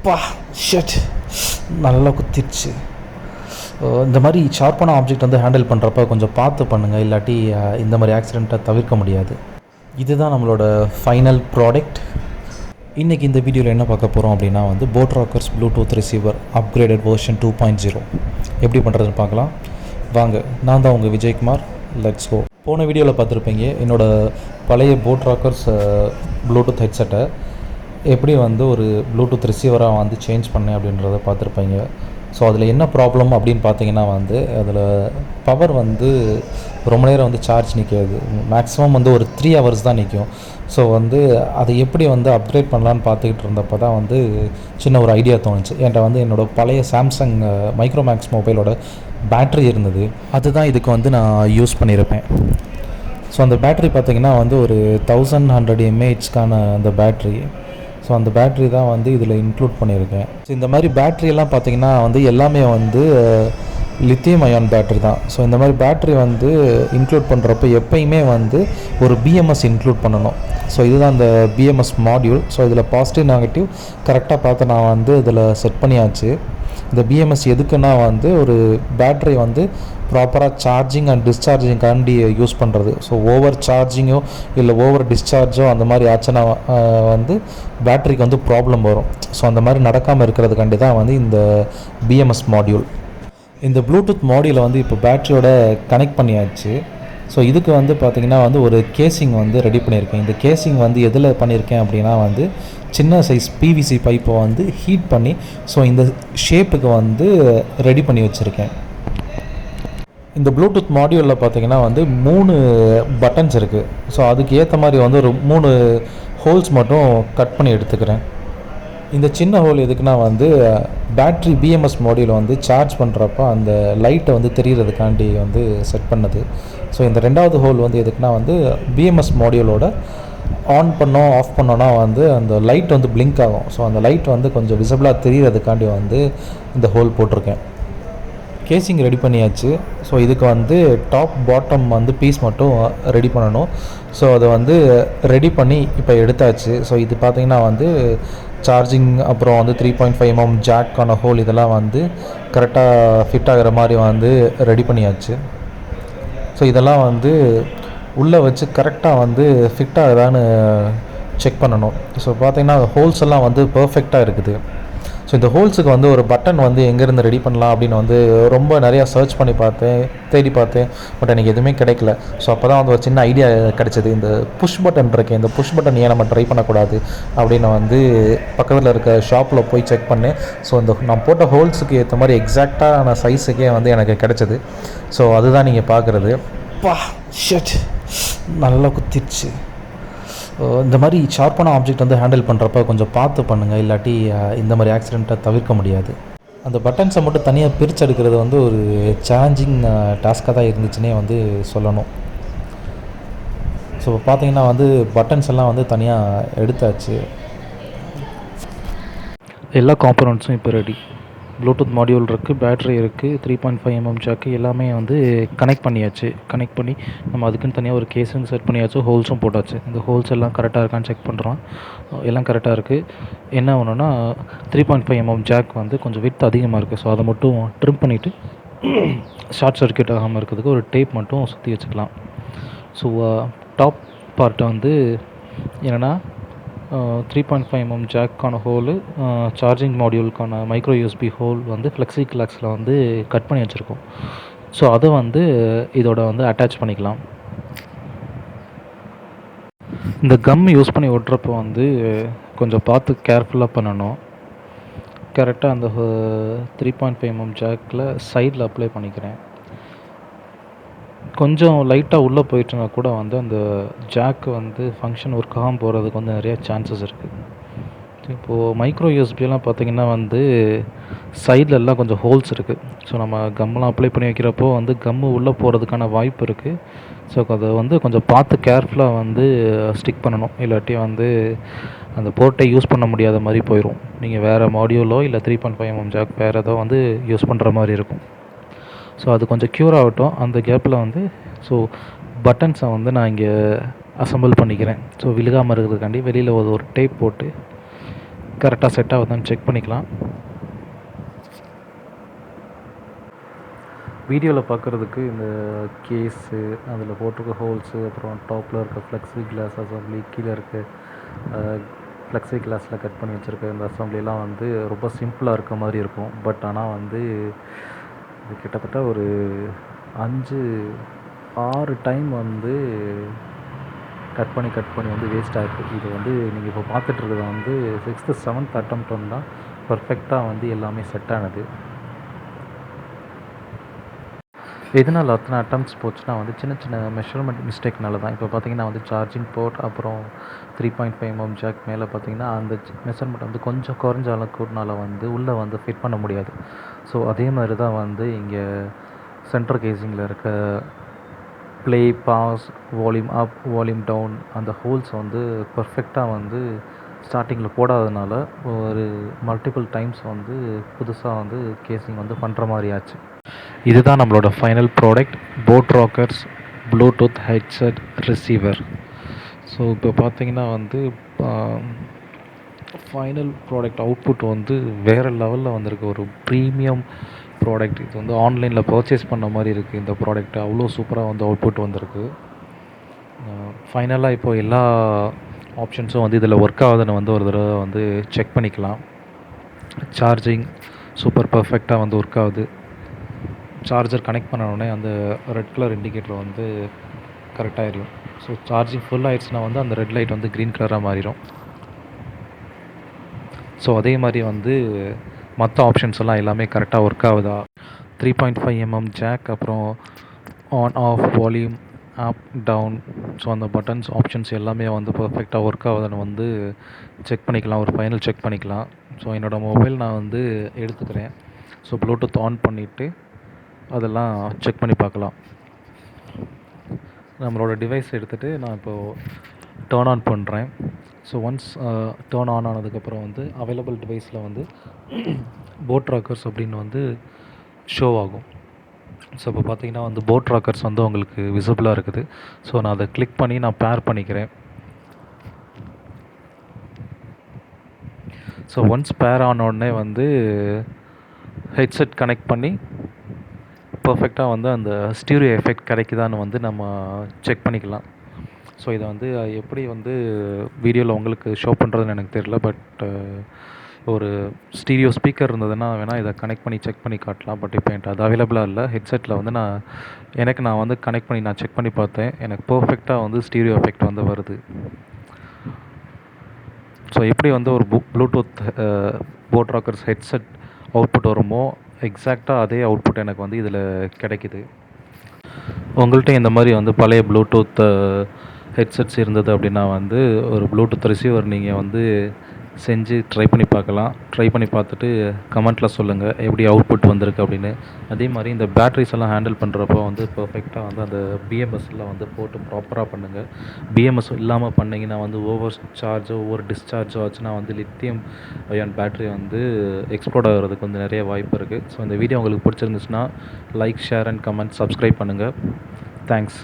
பா ஷட் நல்லா குத்திடுச்சு. இந்த மாதிரி ஷார்ப்பான ஆப்ஜெக்ட் வந்து ஹேண்டில் பண்ணுறப்ப கொஞ்சம் பார்த்து பண்ணுங்கள், இல்லாட்டி இந்த மாதிரி ஆக்சிடெண்ட்டை தவிர்க்க முடியாது. இதுதான் நம்மளோட ஃபைனல் ப்ராடக்ட். இன்றைக்கி இந்த வீடியோவில் என்ன பார்க்க போகிறோம் அப்படின்னா வந்து boat Rockers Bluetooth receiver upgraded version 2.0 எப்படி பண்ணுறதுன்னு பார்க்கலாம் வாங்க. நான் தான் உங்கள் விஜயகுமார். Let's go. போன வீடியோவில் பார்த்துருப்பீங்க என்னோடய பழைய போட் ராக்கர்ஸ் ப்ளூடூத் ஹெட்செட்டை எப்படி வந்து ஒரு ப்ளூடூத் ரிசீவராக வந்து சேஞ்ச் பண்ணேன் அப்படின்றத பார்த்துருப்பீங்க. ஸோ அதில் என்ன ப்ராப்ளம் அப்படின்னு பார்த்தீங்கன்னா வந்து அதில் பவர் வந்து ரொம்ப நேரம் வந்து சார்ஜ் நிற்காது. மேக்ஸிமம் வந்து ஒரு 3 hours தான் நிற்கும். ஸோ வந்து அதை எப்படி வந்து அப்கிரேட் பண்ணலான்னு பார்த்துக்கிட்டு இருந்தப்போ தான் வந்து சின்ன ஒரு ஐடியா தோணுச்சு. என்கிட்ட வந்து என்னோடய பழைய சாம்சங் மைக்ரோமேக்ஸ் மொபைலோட பேட்ரி இருந்தது. அதுதான் இதுக்கு வந்து நான் யூஸ் பண்ணியிருப்பேன். ஸோ அந்த பேட்ரி பார்த்திங்கன்னா வந்து ஒரு 1100 mAhக்கான அந்த பேட்ரி. ஸோ அந்த பேட்ரி தான் வந்து இதில் இன்க்ளூட் பண்ணியிருக்கேன். ஸோ இந்த மாதிரி பேட்ரியெல்லாம் பார்த்திங்கன்னா வந்து எல்லாமே வந்து லித்தியம் அயான் பேட்ரி தான். ஸோ இந்த மாதிரி பேட்ரி வந்து இன்க்ளூட் பண்ணுறப்போ எப்பயுமே வந்து ஒரு பிஎம்எஸ் இன்க்ளூட் பண்ணணும். ஸோ இதுதான் அந்த பிஎம்எஸ் மாடியூல். ஸோ இதில் பாசிட்டிவ் நெகட்டிவ் கரெக்டாக பார்த்து நான் வந்து இதில் செட் பண்ணியாச்சு. இந்த பிஎம்எஸ் எதுக்குன்னா வந்து ஒரு பேட்ரி வந்து ப்ராப்பராக சார்ஜிங் அண்ட் டிஸ்சார்ஜிங்காண்டி யூஸ் பண்ணுறது. ஸோ ஓவர் சார்ஜிங்கோ இல்லை ஓவர் டிஸ்சார்ஜோ அந்த மாதிரி ஆச்சுன்னா வந்து பேட்ரிக்கு வந்து ப்ராப்ளம் வரும். ஸோ அந்த மாதிரி நடக்காமல் இருக்கிறதுக்காண்டி தான் வந்து இந்த பிஎம்எஸ் மாடியூல். இந்த ப்ளூடூத் மாடியூலை வந்து இப்போ பேட்ரியோட கனெக்ட் பண்ணியாச்சு. ஸோ இதுக்கு வந்து பார்த்திங்கன்னா வந்து ஒரு கேசிங் வந்து ரெடி பண்ணியிருக்கேன். இந்த கேசிங் வந்து எதில் பண்ணியிருக்கேன் அப்படின்னா வந்து சின்ன சைஸ் பிவிசி பைப்பை வந்து ஹீட் பண்ணி ஸோ இந்த ஷேப்புக்கு வந்து ரெடி பண்ணி வச்சுருக்கேன். இந்த ப்ளூடூத் மாடியூலில் பார்த்திங்கன்னா வந்து 3 பட்டன்ஸ் இருக்குது. ஸோ அதுக்கு ஏற்ற மாதிரி வந்து ஒரு 3 ஹோல்ஸ் மட்டும் கட் பண்ணி எடுத்துக்கிறேன். இந்த சின்ன ஹோல் எதுக்குன்னா வந்து பேட்ரி பிஎம்எஸ் மாடியூலை வந்து சார்ஜ் பண்ணுறப்ப அந்த லைட்டை வந்து தெரிகிறதுக்காண்டி வந்து செட் பண்ணது. ஸோ இந்த 2வது ஹோல் வந்து எதுக்குன்னா வந்து பிஎம்எஸ் மாடியூலோட ஆன் பண்ணோம் ஆஃப் பண்ணோன்னா வந்து அந்த லைட் வந்து பிளிங்க் ஆகும். ஸோ அந்த லைட் வந்து கொஞ்சம் விசிபிளாக தெரிகிறதுக்காண்டி வந்து இந்த ஹோல் போட்டிருக்கேன். கேசிங் ரெடி பண்ணியாச்சு. ஸோ இதுக்கு வந்து டாப் பாட்டம் வந்து பீஸ் மட்டும் ரெடி பண்ணணும். ஸோ அதை வந்து ரெடி பண்ணி இப்போ எடுத்தாச்சு. ஸோ இது பார்த்திங்கன்னா வந்து சார்ஜிங் அப்புறம் வந்து 3.5mm ஜாக்கான ஹோல் இதெல்லாம் வந்து கரெக்டாக ஃபிட் ஆகிற மாதிரி வந்து ரெடி பண்ணியாச்சு. ஸோ இதெல்லாம் வந்து உள்ளே வச்சு கரெக்டாக வந்து ஃபிட் ஆகுதான்னு செக் பண்ணணும். ஸோ பார்த்திங்கன்னா ஹோல்ஸ் எல்லாம் வந்து பர்ஃபெக்டாக இருக்குது. ஸோ இந்த ஹோல்ஸுக்கு வந்து ஒரு பட்டன் வந்து எங்கேருந்து ரெடி பண்ணலாம் அப்படின்னு வந்து ரொம்ப நிறையா சர்ச் பண்ணி பார்த்தேன், தேடி பார்த்தேன். பட் எனக்கு எதுவுமே கிடைக்கல. ஸோ அப்போ தான் வந்து ஒரு சின்ன ஐடியா கிடச்சிது. இந்த புஷ் பட்டன் இருக்கேன், இந்த புஷ் பட்டன் ஏன் நம்ம ட்ரை பண்ணக்கூடாது அப்படின்னு வந்து பக்கத்தில் இருக்க ஷாப்பில் போய் செக் பண்ணேன். ஸோ இந்த நான் போட்ட ஹோல்ஸுக்கு ஏற்ற மாதிரி எக்ஸாக்டான சைஸுக்கே வந்து எனக்கு கிடச்சிது. ஸோ அதுதான் நீங்கள் பார்க்குறது. பா ஷட் நல்லா குத்திடுச்சு. இந்த மாதிரி ஷார்ப்பான ஆப்ஜெக்ட் வந்து ஹேண்டில் பண்ணுறப்ப கொஞ்சம் பார்த்து பண்ணுங்கள், இல்லாட்டி இந்த மாதிரி ஆக்சிடெண்ட்டை தவிர்க்க முடியாது. அந்த பட்டன்ஸை மட்டும் தனியாக பிரித்து எடுக்கிறது வந்து ஒரு சேலஞ்சிங் டாஸ்க்காக தான் இருந்துச்சுன்னே வந்து சொல்லணும். ஸோ பார்த்திங்கன்னா வந்து பட்டன்ஸ் எல்லாம் வந்து தனியாக எடுத்தாச்சு. எல்லா காம்பனண்ட்ஸும் இப்போ ரெடி. ப்ளூடூத் மாடியூல் இருக்குது, பேட்ரி இருக்குது, 3.5mm ஜாக்கு எல்லாமே வந்து கனெக்ட் பண்ணியாச்சு. கனெக்ட் பண்ணி நம்ம அதுக்குன்னு தனியாக ஒரு கேஸும் செட் பண்ணியாச்சு, ஹோல்ஸும் போட்டாச்சு. இந்த ஹோல்ஸ் எல்லாம் கரெக்டாக இருக்கான்னு செக் பண்ணுறோம். எல்லாம் கரெக்டாக இருக்குது. என்ன ஒன்றுனா 3.5mm ஜாக் வந்து கொஞ்சம் விட்த் அதிகமாக இருக்குது. ஸோ அதை மட்டும் ட்ரிம் பண்ணிவிட்டு ஷார்ட் சர்க்யூட் ஆகாமல் இருக்கிறதுக்கு ஒரு டேப் மட்டும் சுற்றி வச்சுக்கலாம். ஸோ டாப் பார்ட்டை வந்து என்னென்னா 3.5mm ஜாக்கான ஹோலு, சார்ஜிங் மாடியூலுக்கான மைக்ரோ யூஎஸ்பி ஹோல் வந்து ஃப்ளெக்ஸி கிளாக்ஸில் வந்து கட் பண்ணி வச்சுருக்கோம். ஸோ அதை வந்து இதோட வந்து அட்டாச் பண்ணிக்கலாம். இந்த கம் யூஸ் பண்ணி ஒட்டுறப்போ வந்து கொஞ்சம் பார்த்து கேர்ஃபுல்லாக பண்ணணும். கரெக்டாக அந்த 3.5mm ஜாக்கில் சைடில் அப்ளை பண்ணிக்கிறேன். கொஞ்சம் லைட்டாக உள்ளே போயிட்டுனா கூட வந்து அந்த ஜாக்கு வந்து ஃபங்க்ஷன் ஒர்க் ஆகாமல் போகிறதுக்கு வந்து நிறையா சான்சஸ் இருக்குது. இப்போது மைக்ரோ யூஎஸ்பியெல்லாம் பார்த்திங்கன்னா வந்து சைட்லெல்லாம் கொஞ்சம் ஹோல்ஸ் இருக்குது. ஸோ நம்ம கம்மெலாம் அப்ளை பண்ணி வைக்கிறப்போ வந்து கம்மு உள்ளே போகிறதுக்கான வாய்ப்பு இருக்குது. ஸோ அதை வந்து கொஞ்சம் பார்த்து கேர்ஃபுல்லாக வந்து ஸ்டிக் பண்ணணும், இல்லாட்டி வந்து அந்த போர்ட்டை யூஸ் பண்ண முடியாத மாதிரி போயிடும். நீங்கள் வேறு மாடியூலோ இல்லை 3.5mm ஜாக் வேறு ஏதோ வந்து யூஸ் பண்ணுற மாதிரி இருக்கும். ஸோ அது கொஞ்சம் க்யூர் ஆகட்டும். அந்த கேப்பில் வந்து ஸோ பட்டன்ஸை வந்து நான் இங்கே அசம்பிள் பண்ணிக்கிறேன். ஸோ விழுகாமல் இருக்கிறதுக்காண்டி வெளியில் ஒரு டேப் போட்டு கரெக்டாக செட் ஆகுதான்னு செக் பண்ணிக்கலாம். வீடியோவில் பார்க்குறதுக்கு இந்த கேஸு, அதில் போட்டிருக்க ஹோல்ஸு, அப்புறம் டாப்பில் இருக்க ஃப்ளெக்ஸி கிளாஸ் அசம்பிளி, கீழே இருக்க ஃப்ளெக்ஸி கிளாஸில் கட் பண்ணி வச்சுருக்க இந்த அசம்பிளிலாம் வந்து ரொம்ப சிம்பிளாக இருக்க மாதிரி இருக்கும். பட் ஆனால் வந்து இது கிட்டத்தட்ட ஒரு 5-6 டைம் வந்து கட் பண்ணி வந்து வேஸ்ட் ஆகிருக்கு. இது வந்து நீங்கள் இப்போ பார்த்துட்ருக்கிறது வந்து 6th 7th அட்டம்ப்ட் வந்து தான் பர்ஃபெக்டாக வந்து எல்லாமே செட் ஆனது. எதனால் அத்தனை அட்டம்ப்ட்ஸ் போச்சுன்னா வந்து சின்ன சின்ன மெஷர்மெண்ட் மிஸ்டேக்னால தான். இப்போ பார்த்தீங்கன்னா வந்து சார்ஜிங் போர்ட், அப்புறம் 3.5 mm ஜாக் மேலே பார்த்தீங்கன்னா அந்த மெஷர்மெண்ட் வந்து கொஞ்சம் குறைஞ்ச அளவுக்குனால வந்து உள்ளே வந்து ஃபிட் பண்ண முடியாது. ஸோ அதே மாதிரி தான் வந்து இங்கே சென்டர் கேசிங்கில் இருக்க play, pause, volume up, volume down அந்த ஹோல்ஸ் வந்து பர்ஃபெக்டாக வந்து ஸ்டார்டிங்கில் போடாததுனால ஒரு மல்டிபிள் டைம்ஸ் வந்து புதுசாக வந்து கேசிங் வந்து பண்ணுற மாதிரி ஆச்சு. இதுதான் நம்மளோட final product, boat Rockers Bluetooth headset receiver. So இப்போ பார்த்தீங்கன்னா வந்து ஃபைனல் ப்ராடக்ட் அவுட்புட் வந்து வேறு லெவலில் வந்திருக்கு. ஒரு ப்ரீமியம் ப்ராடக்ட். இது வந்து ஆன்லைனில் பர்ச்சேஸ் பண்ண மாதிரி இருக்குது. இந்த ப்ராடக்ட் அவ்வளோ சூப்பராக வந்து அவுட்புட் வந்திருக்கு. ஃபைனலாக இப்போது எல்லா ஆப்ஷன்ஸும் வந்து இதில் ஒர்க் ஆகுதுன்னு வந்து ஒரு தடவை வந்து செக் பண்ணிக்கலாம். சார்ஜிங் சூப்பர் பர்ஃபெக்டாக வந்து ஒர்க் ஆகுது. சார்ஜர் கனெக்ட் பண்ண அந்த ரெட் கலர் இண்டிகேட்டர் வந்து கரெக்டாக எரியும். ஸோ சார்ஜிங் ஃபுல் ஆகிடுச்சுன்னா வந்து அந்த ரெட் லைட் வந்து க்ரீன் கலராக மாறிடும். ஸோ அதே மாதிரி வந்து மற்ற ஆப்ஷன்ஸ் எல்லாம் எல்லாமே கரெக்டாக ஒர்க் ஆகுதா, 3.5 mm ஜாக், அப்புறம் on off, volume up down, so அந்த பட்டன்ஸ் ஆப்ஷன்ஸ் எல்லாமே வந்து பர்ஃபெக்டாக ஒர்க் ஆகுதுன்னு வந்து செக் பண்ணிக்கலாம். ஒரு ஃபைனல் செக் பண்ணிக்கலாம். ஸோ என்னோடய மொபைல் நான் வந்து எடுத்துக்கிறேன். ஸோ ப்ளூடூத் ஆன் பண்ணிவிட்டு அதெல்லாம் செக் பண்ணி பார்க்கலாம். நம்மளோட டிவைஸ் எடுத்துகிட்டு நான் இப்போது டர்ன் ஆன் பண்ணுறேன். ஸோ ஒன்ஸ் டர்ன் ஆன் ஆனதுக்கப்புறம் வந்து அவைலபிள் டிவைஸில் வந்து போட் ராக்கர்ஸ் அப்படின்னு வந்து ஷோ ஆகும். ஸோ இப்போ பார்த்தீங்கன்னா வந்து போட் ராக்கர்ஸ் வந்து உங்களுக்கு விசிபிளாக இருக்குது. ஸோ நான் அதை கிளிக் பண்ணி நான் பேர் பண்ணிக்கிறேன். ஸோ ஒன்ஸ் பேர் ஆனோடனே வந்து ஹெட்செட் கனெக்ட் பண்ணி பர்ஃபெக்டாக வந்து அந்த ஸ்டீரியோ எஃபெக்ட் கிடைக்குதான்னு வந்து நம்ம செக் பண்ணிக்கலாம். ஸோ இதை வந்து எப்படி வந்து வீடியோவில் உங்களுக்கு ஷோ பண்ணுறதுன்னு எனக்கு தெரியல. பட் ஒரு ஸ்டீரியோ ஸ்பீக்கர் இருந்ததுன்னா வேணால் இதை கனெக்ட் பண்ணி செக் பண்ணி காட்டலாம். பட் இப்போ என்கிட்ட அது அவைலபிளாக இல்லை. ஹெட்செட்டில் வந்து நான் வந்து கனெக்ட் பண்ணி நான் செக் பண்ணி பார்த்தேன். எனக்கு பர்ஃபெக்டாக வந்து ஸ்டீரியோ எஃபெக்ட் வந்து வருது. ஸோ எப்படி வந்து ஒரு Bluetooth boat Rockers headset output வருமோ எக்ஸாக்டாக அதே அவுட்புட் எனக்கு வந்து இதில் கிடைக்கிது. உங்கள்கிட்ட இந்த மாதிரி வந்து பழைய ப்ளூடூத் ஹெட்செட்ஸ் இருந்தது அப்படின்னா வந்து ஒரு ப்ளூடூத் ரிசீவர் நீங்கள் வந்து செஞ்சு ட்ரை பண்ணி பார்க்கலாம். ட்ரை பண்ணி பார்த்துட்டு கமெண்ட்டில் சொல்லுங்கள் எப்படி அவுட்புட் வந்திருக்கு அப்படின்னு. அதே மாதிரி இந்த பேட்ரிஸ் எல்லாம் ஹேண்டில் பண்ணுறப்போ வந்து பர்ஃபெக்டாக வந்து அந்த பிஎம்எஸ்லாம் வந்து போட்டு ப்ராப்பராக பண்ணுங்கள். பிஎம்எஸ் இல்லாமல் பண்ணிங்கன்னா வந்து ஓவர் சார்ஜோ ஓவர் டிஸ்சார்ஜோ ஆச்சுன்னா வந்து லித்தியம் அயான் பேட்ரி வந்து எக்ஸ்ப்ளோர்ட் ஆகிறதுக்கு வந்து நிறைய வாய்ப்பு இருக்குது. ஸோ இந்த வீடியோ உங்களுக்கு பிடிச்சிருந்துச்சுன்னா like, share and comment, subscribe பண்ணுங்கள். தேங்க்ஸ்.